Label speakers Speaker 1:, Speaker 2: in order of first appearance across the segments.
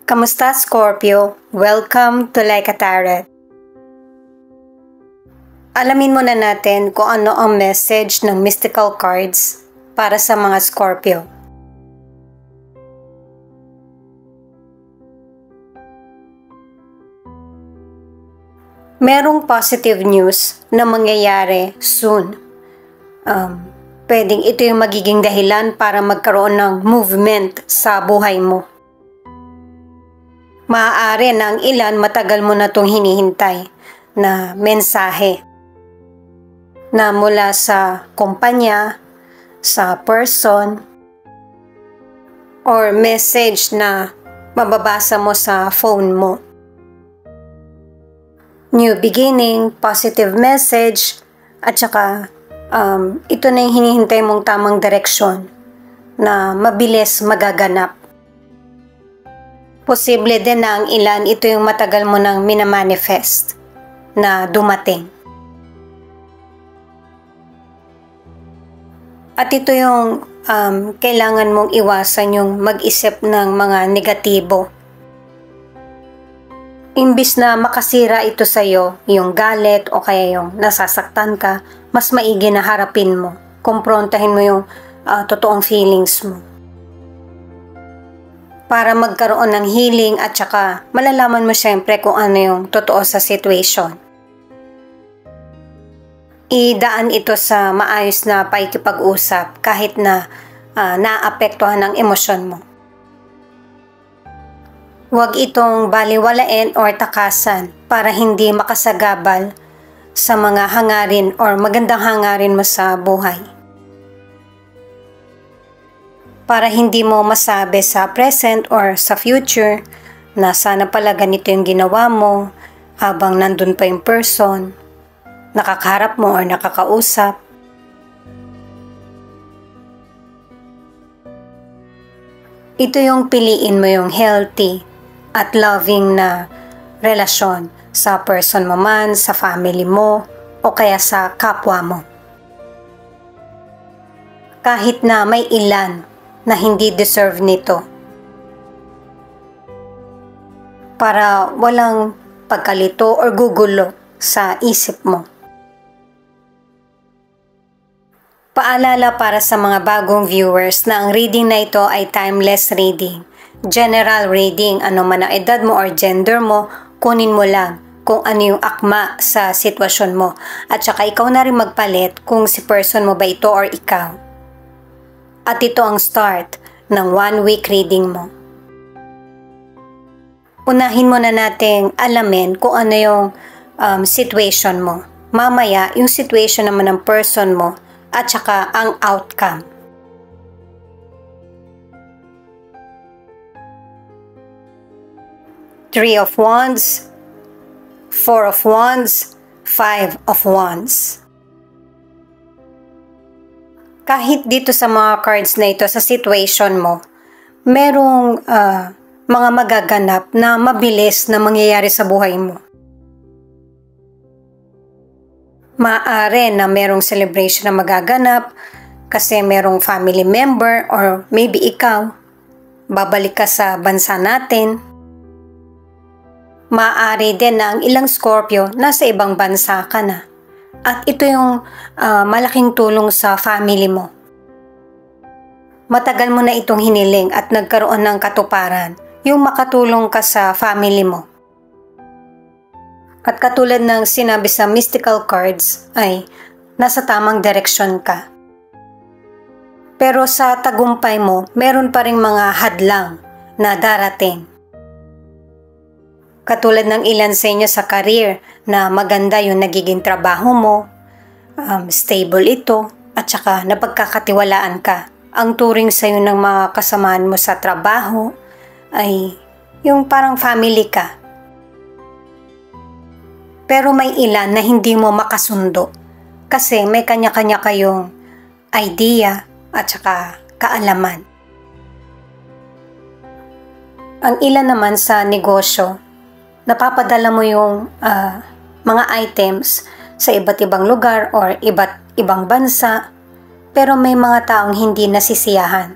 Speaker 1: Kamusta, Scorpio? Welcome to Like a Tarot. Alamin muna natin kung ano ang message ng mystical cards para sa mga Scorpio. Merong positive news na mangyayari soon. Pwedeng ito yung magiging dahilan para magkaroon ng movement sa buhay mo. Maaari na ang ilan matagal mo na itong hinihintay na mensahe na mula sa kumpanya, sa person, or message na mababasa mo sa phone mo. New beginning, positive message, at saka ito na yung hinihintay mong tamang direksyon na mabilis magaganap. Posible din na ang ilan ito yung matagal mo nang minamanifest na dumating. At ito yung kailangan mong iwasan yung mag-isip ng mga negatibo. Imbis na makasira ito sa'yo, yung galit o kaya yung nasasaktan ka, mas maigi na harapin mo. Kumprontahin mo yung totoong feelings mo. Para magkaroon ng healing at saka malalaman mo syempre kung ano yung totoo sa situation. Idaan ito sa maayos na pakikipag-usap kahit na naapektuhan ang emosyon mo. Huwag itong baliwalain or takasan para hindi makasagabal sa mga hangarin or magandang hangarin mo sa buhay. Para hindi mo masabi sa present or sa future na sana pala ganito yung ginawa mo habang nandun pa yung person, nakakaharap mo or nakakausap. Ito yung piliin mo yung healthy at loving na relasyon sa person mo man, sa family mo, o kaya sa kapwa mo. Kahit na may ilan na hindi deserve nito. Para walang pagkalito or gugulo sa isip mo. Paalala para sa mga bagong viewers na ang reading na ito ay timeless reading. General reading, ano man ang edad mo or gender mo, kunin mo lang kung ano yung akma sa sitwasyon mo. At saka ikaw na rin magpalit kung si person mo ba ito or ikaw. At ito ang start ng 1-week reading mo. Unahin muna nating alamin kung ano yung situation mo. Mamaya, yung situation naman ng person mo at saka ang outcome. Three of Wands, Four of Wands, Five of Wands. Kahit dito sa mga cards na ito, sa situation mo, merong mga magaganap na mabilis na mangyayari sa buhay mo. Maaari na merong celebration na magaganap kasi merong family member or maybe ikaw, babalik ka sa bansa natin. Maaari din na ang ilang Scorpio nasa ibang bansa ka na. At ito yung malaking tulong sa family mo. Matagal mo na itong hiniling at nagkaroon ng katuparan, yung makatulong ka sa family mo. At katulad ng sinabi sa mystical cards ay nasa tamang direksyon ka. Pero sa tagumpay mo, meron pa ring mga hadlang na darating. Katulad ng ilan sa inyo sa career na maganda yung nagiging trabaho mo, stable ito, at saka napagkakatiwalaan ka. Ang turing sa iyo ng mga kasamaan mo sa trabaho ay yung parang family ka. Pero may ilan na hindi mo makasundo kasi may kanya-kanya kayong idea at saka kaalaman. Ang ilan naman sa negosyo, napapadala mo yung mga items sa iba't ibang lugar or iba't ibang bansa, pero may mga taong hindi nasisiyahan.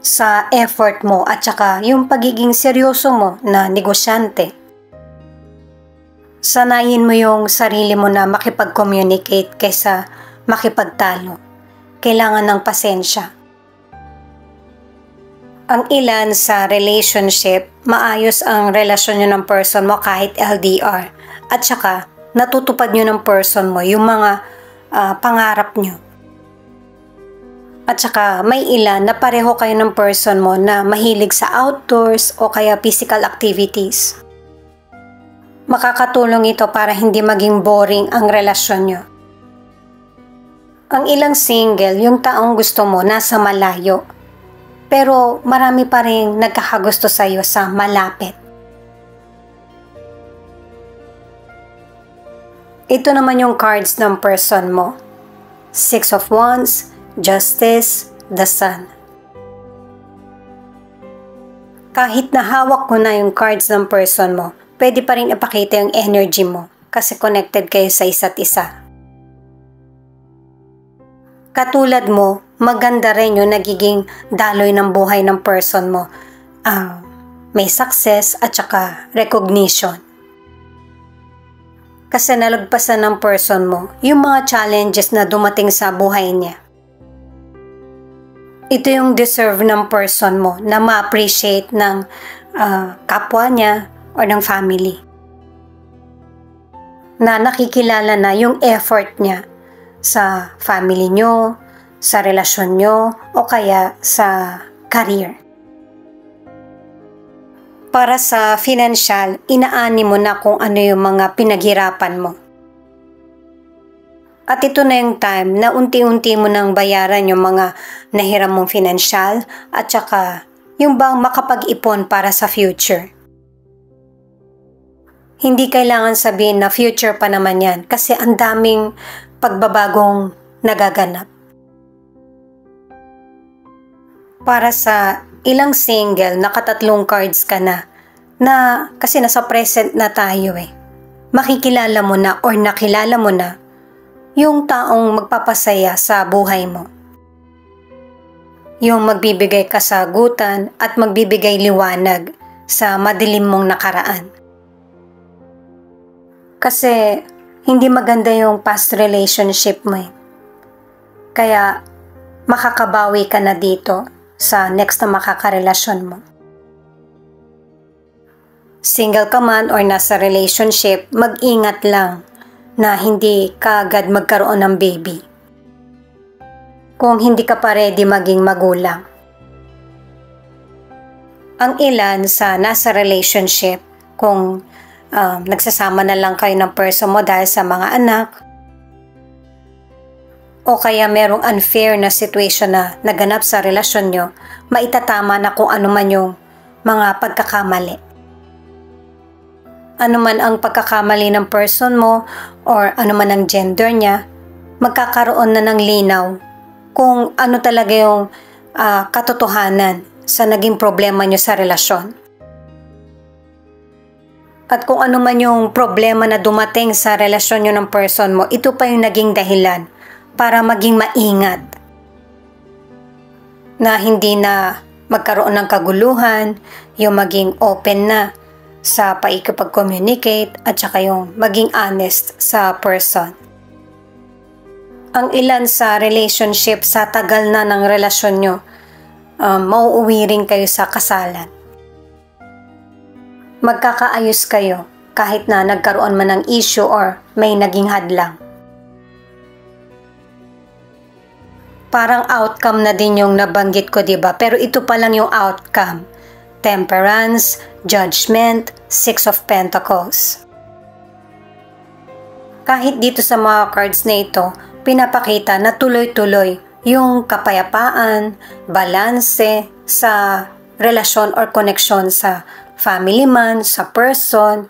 Speaker 1: sa effort mo at saka yung pagiging seryoso mo na negosyante. Sanayin mo yung sarili mo na makipag-communicate kaysa makipagtalo. Kailangan ng pasensya. Ang ilan sa relationship, maayos ang relasyon nyo ng person mo kahit LDR. At saka, natutupad nyo ng person mo yung mga pangarap nyo. At saka may ilan na pareho kayo ng person mo na mahilig sa outdoors o kaya physical activities. Makakatulong ito para hindi maging boring ang relasyon nyo. Ang ilang single, yung taong gusto mo nasa malayo. Pero marami pa rin nagkakagusto sa iyo sa malapit. Ito naman yung cards ng person mo. Six of Wands, Justice, the Sun. Kahit nahawak mo na yung cards ng person mo, pwede pa rin ipakita yung energy mo kasi connected kayo sa isa't isa. Katulad mo, maganda rin yung nagiging daloy ng buhay ng person mo. May success at saka recognition. Kasi nalagpasan ng person mo yung mga challenges na dumating sa buhay niya. Ito yung deserve ng person mo na ma-appreciate ng kapwa niya o ng family. Na nakikilala na yung effort niya sa family nyo, sa relasyon nyo, o kaya sa career. Para sa financial, inaani mo na kung ano yung mga pinaghirapan mo. At ito na yung time na unti-unti mo nang bayaran yung mga nahiram mong financial at saka yung bang makapag-ipon para sa future. Hindi kailangan sabihin na future pa naman yan kasi ang daming pagbabagong nagaganap. Para sa ilang single, nakatatlong cards ka na kasi nasa present na tayo Makikilala mo na or nakilala mo na yung taong magpapasaya sa buhay mo. Yung magbibigay kasagutan at magbibigay liwanag sa madilim mong nakaraan. Kasi hindi maganda yung past relationship mo Kaya makakabawi ka na dito sa next na makakarelasyon mo. Single ka man or nasa relationship, mag-ingat lang na hindi kaagad magkaroon ng baby. Kung hindi ka pa ready maging magulang. Ang ilan sa nasa relationship, kung nagsasama na lang kayo ng person mo dahil sa mga anak, o kaya merong unfair na situation na naganap sa relasyon nyo, maitatama na kung ano man yung mga pagkakamali. Ano man ang pagkakamali ng person mo or ano man ang gender niya, magkakaroon na ng linaw kung ano talaga yung katotohanan sa naging problema nyo sa relasyon. At kung ano man yung problema na dumating sa relasyon nyo ng person mo, ito pa yung naging dahilan para maging maingat. Na hindi na magkaroon ng kaguluhan, yung maging open na sa paikipag-communicate at saka yung maging honest sa person. Ang ilan sa relationship sa tagal na ng relasyon nyo, mauuwi rin kayo sa kasalan. Magkakaayos kayo kahit na nagkaroon man ng issue or may naging hadlang. Parang outcome na din yung nabanggit ko, diba? Pero ito pa lang yung outcome. Temperance, Judgment, Six of Pentacles. Kahit dito sa mga cards na ito, pinapakita na tuloy-tuloy yung kapayapaan, balanse sa relasyon or connection sa family man, sa person,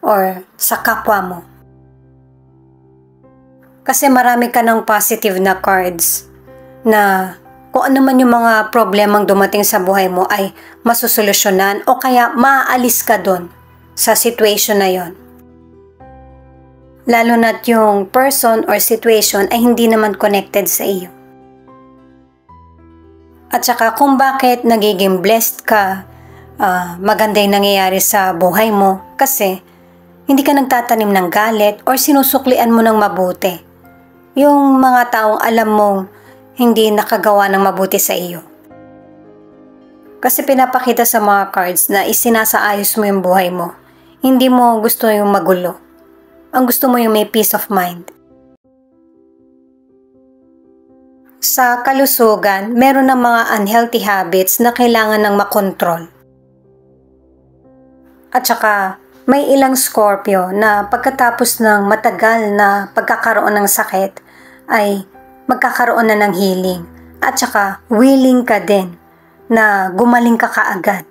Speaker 1: or sa kapwa mo. Kasi marami ka ng positive na cards na kung ano man yung mga problemang dumating sa buhay mo ay masusolusyonan o kaya maaalis ka doon sa situation na yon. Lalo na't yung person or situation ay hindi naman connected sa iyo. At saka kung bakit nagiging blessed ka, maganda yung nangyayari sa buhay mo kasi hindi ka nagtatanim ng galit or sinusuklian mo ng mabuti. Yung mga taong alam mong hindi nakagawa ng mabuti sa iyo. Kasi pinapakita sa mga cards na isinasaayos mo yung buhay mo. Hindi mo gusto yung magulo. Ang gusto mo yung may peace of mind. Sa kalusugan, meron ng mga unhealthy habits na kailangan ng makontrol. At saka, may ilang Scorpio na pagkatapos ng matagal na pagkakaroon ng sakit ay magkakaroon na ng healing. At saka willing ka din na gumaling ka kaagad.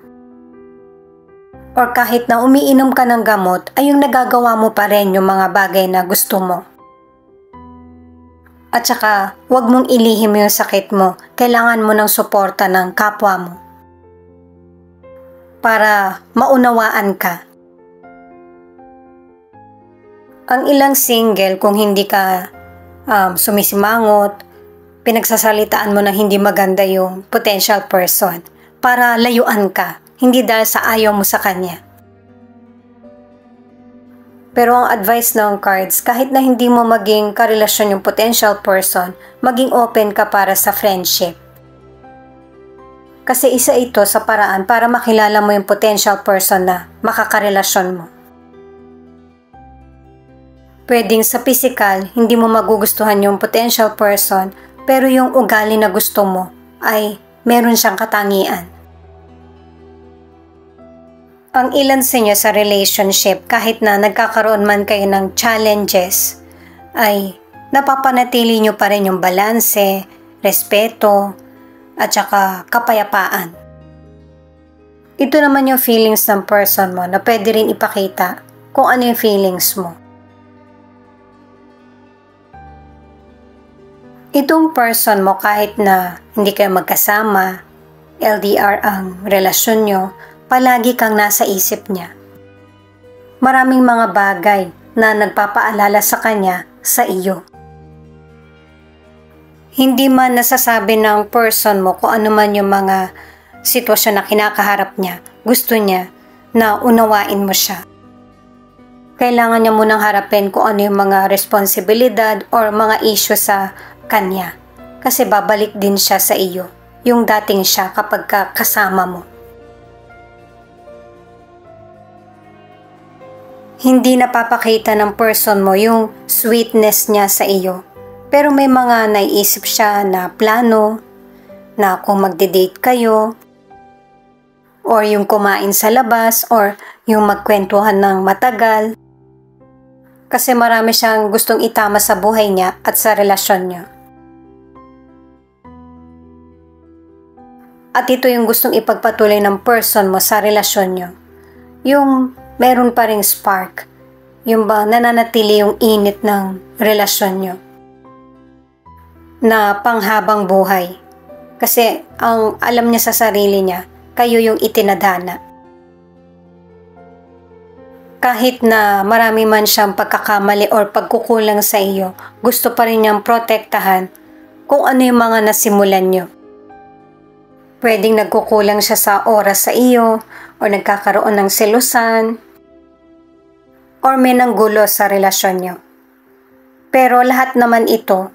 Speaker 1: Or kahit na umiinom ka ng gamot ay yung nagagawa mo pa rin yung mga bagay na gusto mo. At saka huwag mong ilihim yung sakit mo. Kailangan mo ng suporta ng kapwa mo. Para maunawaan ka. Ang ilang single kung hindi ka sumisimangot, pinagsasalitaan mo na hindi maganda yung potential person para layuan ka, hindi dahil sa ayaw mo sa kanya. Pero ang advice ng cards, kahit na hindi mo maging karelasyon yung potential person, maging open ka para sa friendship. Kasi isa ito sa paraan para makilala mo yung potential person na makakarelasyon mo. Pwedeng sa physical, hindi mo magugustuhan yung potential person, pero yung ugali na gusto mo ay meron siyang katangian. Ang ilan sa inyo sa relationship, kahit na nagkakaroon man kayo ng challenges, ay napapanatili nyo pa rin yung balanse, respeto, at saka kapayapaan. Ito naman yung feelings ng person mo na pwede rin ipakita kung ano yung feelings mo. Itong person mo kahit na hindi kayo magkasama, LDR ang relasyon nyo, palagi kang nasa isip niya. Maraming mga bagay na nagpapaalala sa kanya sa iyo. Hindi man nasasabi ng person mo kung ano man yung mga sitwasyon na kinakaharap niya, gusto niya na unawain mo siya. Kailangan niya munang harapin kung ano yung mga responsibilidad or mga issue sa kanya. Kasi babalik din siya sa iyo, yung dating siya kapag kasama mo. Hindi napapakita ng person mo yung sweetness niya sa iyo. Pero may mga naiisip siya na plano, na kung magde-date kayo, or yung kumain sa labas, or yung magkwentuhan ng matagal. Kasi marami siyang gustong itama sa buhay niya at sa relasyon niya. At ito yung gustong ipagpatuloy ng person mo sa relasyon niyo. Yung meron pa ring spark. Yung ba nananatili yung init ng relasyon niyo. Na panghabang buhay. Kasi ang alam niya sa sarili niya, kayo yung itinadhana. Kahit na marami man siyang pagkakamali or pagkukulang sa iyo, gusto pa rin niyang protektahan kung ano yung mga nasimulan niyo. Pwedeng nagkukulang siya sa oras sa iyo o nagkakaroon ng selusan or may nanggulo sa relasyon niyo. Pero lahat naman ito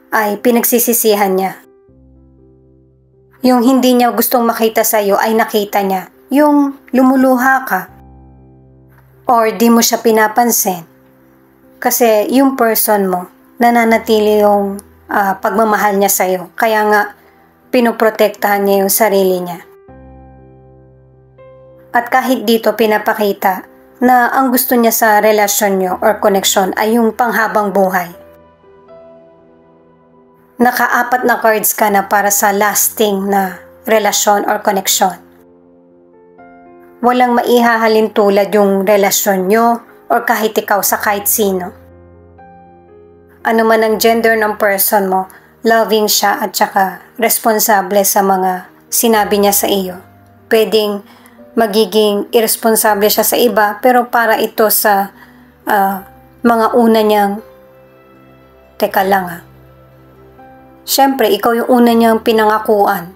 Speaker 1: ay pinagsisisihan niya. Yung hindi niya gustong makita sa iyo ay nakita niya. Yung lumuluha ka or di mo siya pinapansin. Kasi yung person mo nananatili yung pagmamahal niya sa iyo. Kaya nga pinoprotektahan niya yung sarili niya. At kahit dito pinapakita na ang gusto niya sa relasyon niyo or connection ay yung panghabang buhay. Naka-4 na cards ka na para sa lasting na relasyon or connection. Walang maihahalin tulad yung relasyon niyo or kahit ikaw sa kahit sino. Ano man ang gender ng person mo, loving siya at saka responsable sa mga sinabi niya sa iyo. Pwedeng magiging irresponsable siya sa iba pero para ito sa mga una niyang teka lang Siyempre, ikaw yung una niyang pinangakuan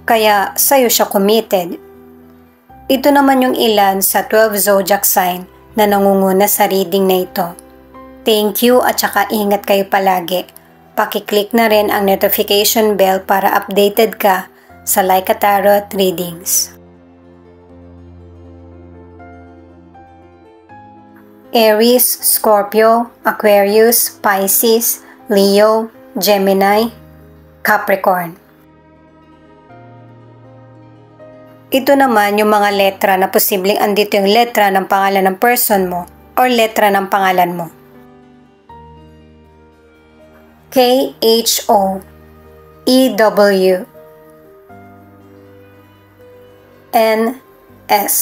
Speaker 1: kaya sa'yo siya committed. Ito naman yung ilan sa 12 zodiac sign na nangunguna sa reading na ito. Thank you at saka ingat kayo palagi. Paki-click na rin ang notification bell para updated ka sa Laika Tarot readings. Aries, Scorpio, Aquarius, Pisces, Leo, Gemini, Capricorn. Ito naman yung mga letra na posibleng andito yung letra ng pangalan ng person mo or letra ng pangalan mo. K-H-O, E-W, N-S.